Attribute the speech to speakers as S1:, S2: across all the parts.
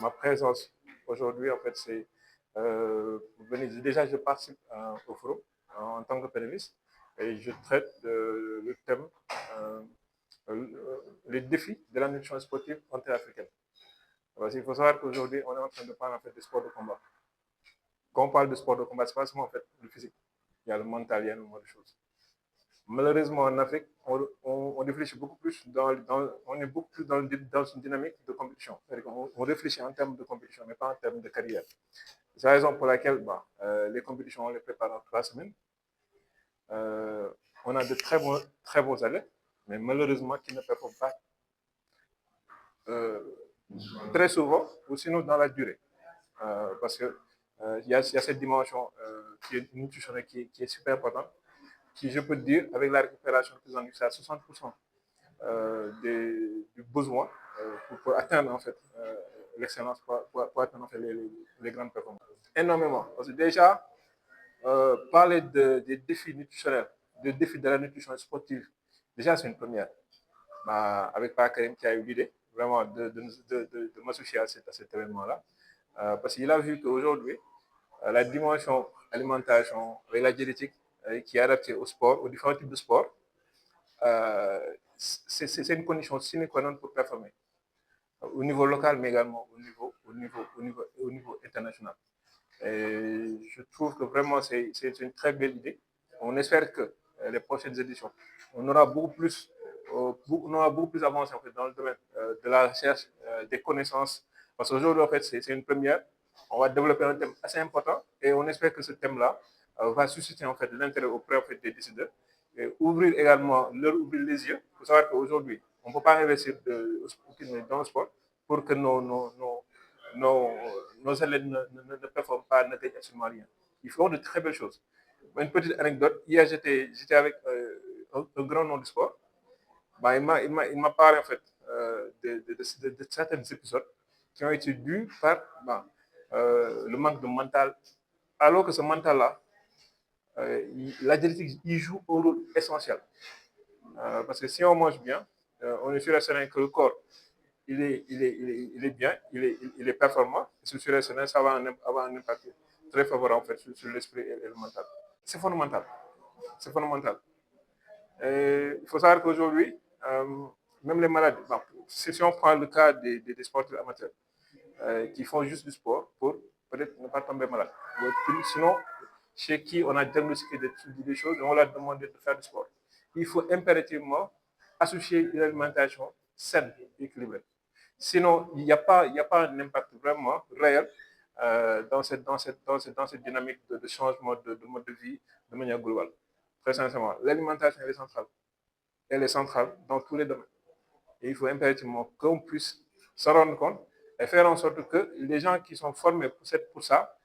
S1: Ma présence aujourd'hui, en fait, c'est déjà je participe au forum en tant que panéliste et je traite le thème euh, les défis de la nutrition sportive inter-africaine. Parce qu'il faut savoir qu'aujourd'hui, on est en train de parler en fait de sport de combat. Quand on parle de sport de combat, c'est pas seulement en fait le physique. Il y a le mental, il y a énormément de choses. Malheureusement, en Afrique, on réfléchit beaucoup plus on est beaucoup plus dans une dynamique de compétition. C'est-à-dire qu'on réfléchit en termes de compétition, mais pas en termes de carrière. C'est la raison pour laquelle les compétitions, on les prépare en 3 semaines. Euh, on a de très bons athlètes, mais malheureusement, qui ne performent pas euh, très souvent, ou sinon dans la durée. Parce que il y a cette dimension qui est nutritionnelle qui est super importante, qui, je peux dire, avec la récupération de plus en plus à 60% du besoin pour atteindre en fait l'excellence, pour atteindre en fait les grandes performances. Énormément. Parce que déjà, parler des défis nutritionnels, des défis de la nutrition sportive, déjà c'est une première. Avec Pak Karim qui a eu l'idée vraiment de m'associer à cet événement-là. Parce qu'il a vu qu'aujourd'hui, la dimension alimentation avec la génétique qui est adaptée au sport, aux différents types de sport, c'est une condition sine qua non pour performer au niveau local, mais également au niveau international. Et je trouve que vraiment c'est une très belle idée. On espère que les prochaines éditions, on aura on aura beaucoup plus avancé en fait, dans le domaine de la recherche, des connaissances. Parce qu'aujourd'hui, en fait, c'est une première. On va développer un thème assez important et on espère que ce thème-là va susciter en fait, l'intérêt auprès en fait, des décideurs et ouvrir également, leur ouvrir les yeux. Il faut savoir qu'aujourd'hui, on ne peut pas investir dans le sport pour que nos, nos élèves ne performent pas, ne gagnent absolument rien. Ils font de très belles choses. Une petite anecdote, hier j'étais avec un grand nom du sport. Il m'a parlé en fait de certains épisodes qui ont été dus par le manque de mental. Alors que ce mental-là, la génétique y joue un rôle essentiel. Parce que si on mange bien, on est sûr et certain que le corps, il est bien, il est performant. C'est sûr et certain, ça va avoir un impact très favorable en fait, sur l'esprit et le mental. C'est fondamental. C'est fondamental. Et il faut savoir qu'aujourd'hui, même les malades, si on prend le cas des sportifs amateurs qui font juste du sport pour peut-être ne pas tomber malade, sinon, chez qui on a diagnostiqué des choses et on leur a demandé de faire du sport, il faut impérativement associer une alimentation saine et équilibrée. Sinon, il y a pas un impact vraiment réel dans cette dynamique de changement de mode de vie de manière globale. Très sincèrement, l'alimentation elle est centrale. Elle est centrale dans tous les domaines. Et il faut impérativement qu'on puisse s'en rendre compte et faire en sorte que les gens qui sont formés pour ça,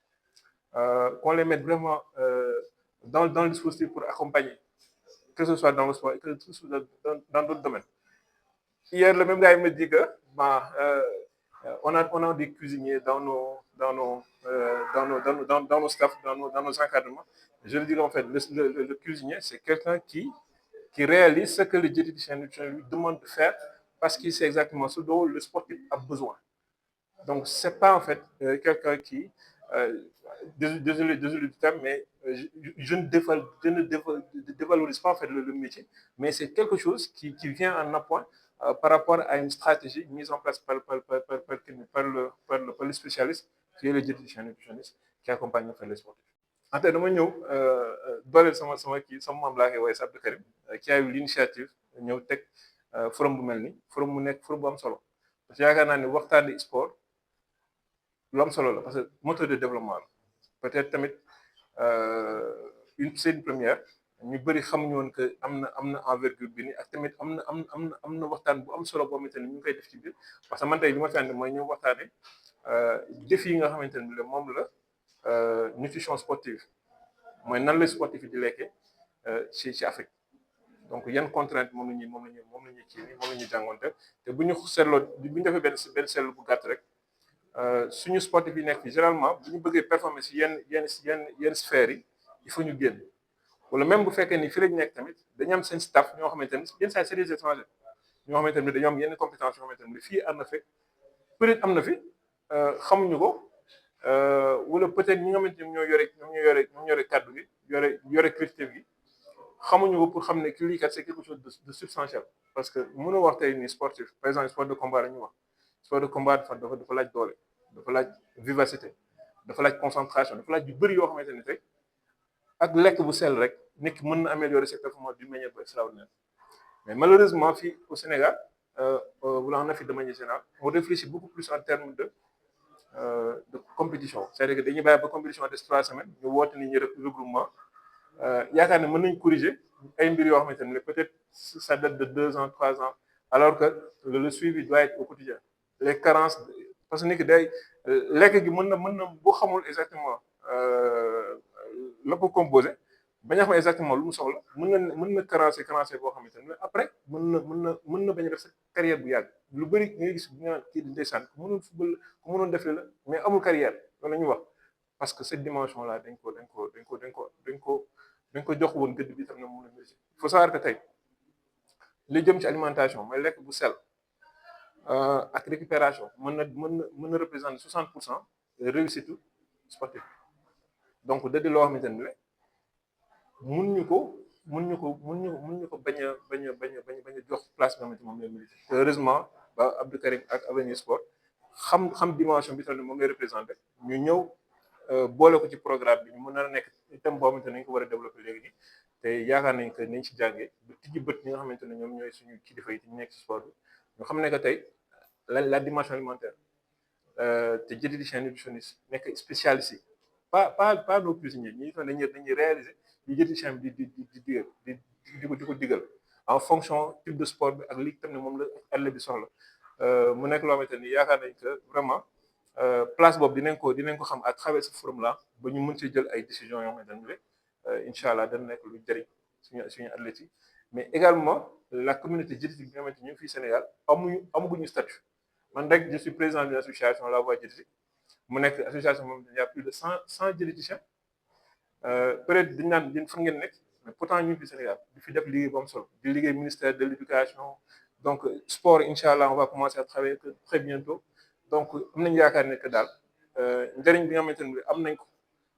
S1: qu'on les mette vraiment dans le dispositif pour accompagner, que ce soit dans le sport, que ce soit dans d'autres domaines. Hier, le même gars il me dit que on a des cuisiniers dans nos staffs, dans nos encadrements. Je veux dire, en fait, le cuisinier, c'est quelqu'un qui réalise ce que le diététicien lui demande de faire parce qu'il sait exactement ce dont le sportif a besoin. Donc, ce n'est pas en fait quelqu'un qui, euh, désolé du terme, mais je ne dévalorise pas en fait le métier, mais c'est quelque chose qui vient en appoint par rapport à une stratégie mise en place par le spécialiste, qui est le diététicien nutritionniste, qui accompagne en fait les sportifs. En fait, dama ñëw dooleel sama maam laa koy woowee Abdou Karim qui a eu l'initiative ñëw teg forum bu mel ni forum mu nekk forum bu am solo parce que yaakaar naa ne waxtaani sport lu am solo la parce que moteur de développement la peut-être tamit c'est une première ñu bëri xamuñu woon que am na envergure bi ni ak tamit am na waxtaan bu am solo boo xamante ne ñu ngi koy def ci biir parce que man tey li ma fi andi mooy ñëw waxtaane défi yi nga xamante ne moom la nutrition sportive mooy nan la sportif yi di lekkee ci Afrique donc yan contrainte moom la ñuy kii nii moom la ñuy jàngoonte te bu ñu seetloo bu ñu defee benn seetlu bu gàtt rek suñu sportif yi nekk fi généralement bu ñu bëggee performer si yenn sphères yi il faut ñu génn wala même bu fekkee ni fi lañ nekk tamit dañu am seen staff ñoo xamante ne yenn saa c'est des étrangers ñoo xamante ne dañoo am yenn compétence yoo xamante ne fii am na fi peut-être am na fi xamuñu ko wala peut-être ñi nga xamante ni ñoo yore kàddu gi yore culture gi xamuñu ko pour xam ne que lii kat c'est quelque chose de substantiel. Parce que mënoo wax tey ni sportif par exemple sport de combat la ñu wax sport de combat dafa laaj doole dafa laaj vivacité dafa laaj concentration dafa laaj yu bëri yoo xamante ne tey ak lekk bu sell rek nit ki mën na améliorer ses performances d'une manière extraordinaire. Mais malheureusement fii au Sénégal wala en Afrique de manière générale on réfléchit beaucoup plus en termes de compétition. C'est-à-dire que dañuy bàyyi ba compétition des 3 semaines ñu woote nit ñi regroupement yaakaar ne mën nañ corriger ay mbir yoo xamante ne peut-être ça date de 2 ans 3 ans alors que le suivi doit être au quotidien. Les carences parce que nit ki day lekk gi mën na boo xamul exactement la ko composé bañ a xam exactement lu mu soxla mën na carencer boo xamante ne après mën na bañ a def sa carrière bu yàgg. Lu bëri nga gis ñu naan kii di ndeysaan ku mënoon football ku mënoon def la mais amul carrière loolu la ñuy wax parce que cette dimension là dañ ko jox woon gëdd bi tam ne moom la mérité. Il faut savoir que tey li jëm ci alimentation mooy lekk bu sell ak récupération mën na représenter 60% de réussite sportive. Donc da di loo xamante ne mun ñu ko bañ a jox place nga xamante moom lay mérité. Heureusement ba Abdou Karim ak Avenir Sport xam dimension bi tam ne moom lay représenté ñu ñëw boole ko ci programme bi ñu mën a nekk thème boo xamante ne nañ ko war a développer léegi nii te yaakaar nañ que nañ ci jàngee ba tijji bët ñi nga xamante ne ñoom ñooy suñu kilifa yi ñu nekk ci sport bi ñu xam ne que tey la dimension alimentaire te diététicien nutritionniste nekk spécialiste yi pas nos cuisiniers ñi fa dañuy réaliser li diététicien bi di ko digal en fonction type de sport bi ak li tam ne moom la athlète bi soxla. Mu nekk loo xamante ni yaakaar nañ que vraiment place boobu dinañ ko xam à travers ce forum là ba ñu mën ci jël ay décisions yoo xamante ne incha allah dana nekk lu jëriñ suñu athlètes yi mais également la communauté diététique bi nga xamante ni ñu ngi fii Sénégal amaguñu statut. Man rek je suis président de l'association La Voix diététique mu nekk association moom il y a plus de 100 diététiciens peut-être dañ naan yéen fan ngeen nekk mais pourtant ñu ngi fi Sénégal di fi def liggéey bu am solo di liggéey ministère de l'éducation. Donc sport incha allah on va commencer à travailler très bientôt donc am nañu yaakaar ne que daal njëriñ bi nga xamante ne am nañ ko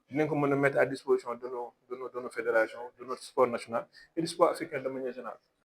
S1: dinañ ko mën a mettre à disposition de nos fédérations de notre sport national et du sport africain de manière générale.